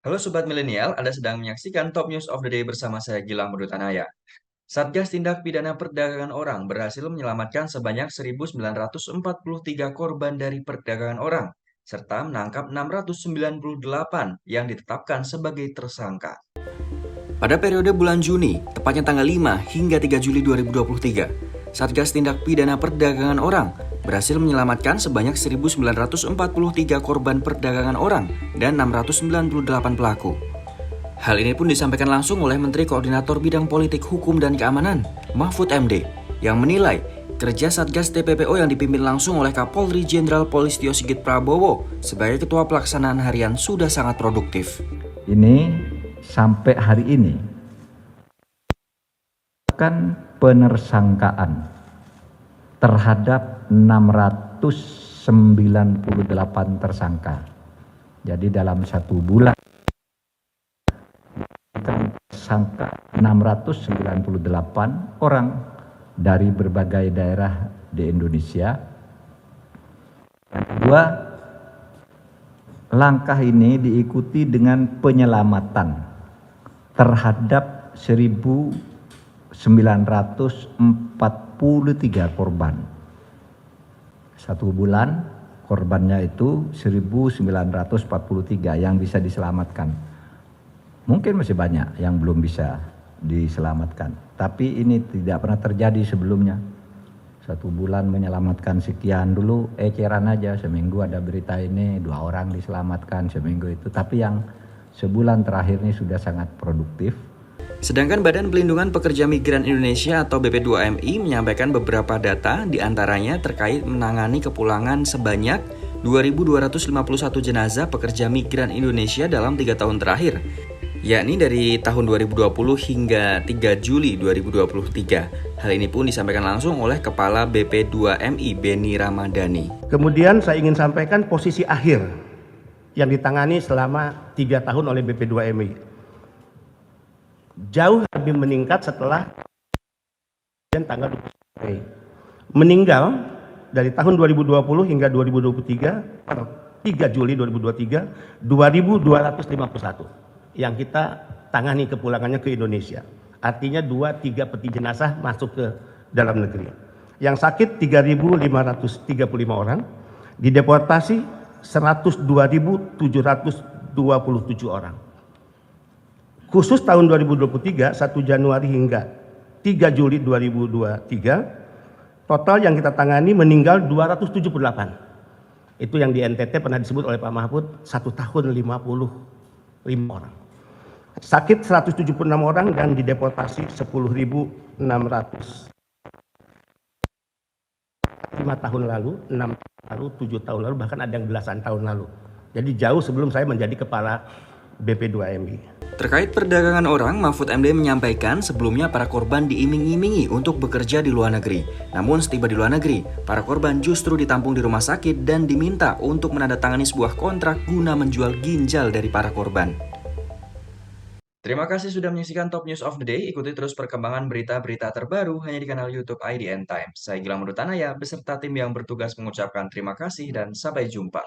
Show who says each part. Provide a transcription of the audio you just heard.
Speaker 1: Halo Sobat Milenial, Anda sedang menyaksikan Top News of the Day bersama saya Gilang Medutanaya. Satgas Tindak Pidana Perdagangan Orang berhasil menyelamatkan sebanyak 1.943 korban dari perdagangan orang, serta menangkap 698 yang ditetapkan sebagai tersangka. Pada periode bulan Juni, tepatnya tanggal 5 hingga 3 Juli 2023, Satgas Tindak Pidana Perdagangan Orang berhasil menyelamatkan sebanyak 1.943 korban perdagangan orang dan 698 pelaku. Hal ini pun disampaikan langsung oleh Menteri Koordinator Bidang Politik, Hukum, dan Keamanan, Mahfud MD, yang menilai kerja Satgas TPPO yang dipimpin langsung oleh Kapolri Jenderal Polistio Sigit Prabowo sebagai Ketua Pelaksanaan Harian sudah sangat produktif.
Speaker 2: Ini sampai hari ini kan penersangkaan terhadap 698 tersangka. Jadi dalam satu bulan tersangka 698 orang dari berbagai daerah di Indonesia. Yang kedua, langkah ini diikuti dengan penyelamatan terhadap 1.943 korban. Satu bulan korbannya itu 1.943 yang bisa diselamatkan. Mungkin masih banyak yang belum bisa diselamatkan. Tapi ini tidak pernah terjadi sebelumnya. Satu bulan menyelamatkan sekian, dulu eceran aja, seminggu ada berita ini 2 orang diselamatkan seminggu itu. Tapi yang sebulan terakhir ini sudah sangat produktif.
Speaker 1: Sedangkan Badan Pelindungan Pekerja Migran Indonesia atau BP2MI menyampaikan beberapa data, diantaranya terkait menangani kepulangan sebanyak 2.251 jenazah pekerja migran Indonesia dalam 3 tahun terakhir, yakni dari tahun 2020 hingga 3 Juli 2023. Hal ini pun disampaikan langsung oleh Kepala BP2MI Beni Ramadhani.
Speaker 3: Kemudian saya ingin sampaikan posisi akhir yang ditangani selama 3 tahun oleh BP2MI. Jauh lebih meningkat setelah tanggal 20 Mei. Meninggal dari tahun 2020 hingga 2023 per 3 Juli 2023 2.251 yang kita tangani kepulangannya ke Indonesia. Artinya 2-3 peti jenazah masuk ke dalam negeri. Yang sakit 3.535 orang, dideportasi 102.727 orang. Khusus tahun 2023, 1 Januari hingga 3 Juli 2023, total yang kita tangani meninggal 278. Itu yang di NTT pernah disebut oleh Pak Mahfud 1 tahun 55 orang. Sakit 176 orang dan dideportasi 10.600. 5 tahun lalu, 6 tahun lalu, 7 tahun lalu, bahkan ada yang belasan tahun lalu. Jadi jauh sebelum saya menjadi kepala BP2MI.
Speaker 1: Terkait perdagangan orang, Mahfud MD menyampaikan sebelumnya para korban diiming-imingi untuk bekerja di luar negeri. Namun setiba di luar negeri, para korban justru ditampung di rumah sakit dan diminta untuk menandatangani sebuah kontrak guna menjual ginjal dari para korban. Terima kasih sudah menyaksikan Top News of the Day. Ikuti terus perkembangan berita-berita terbaru hanya di kanal YouTube IDN Times. Saya Gilang Medutanaya beserta tim yang bertugas mengucapkan terima kasih dan sampai jumpa.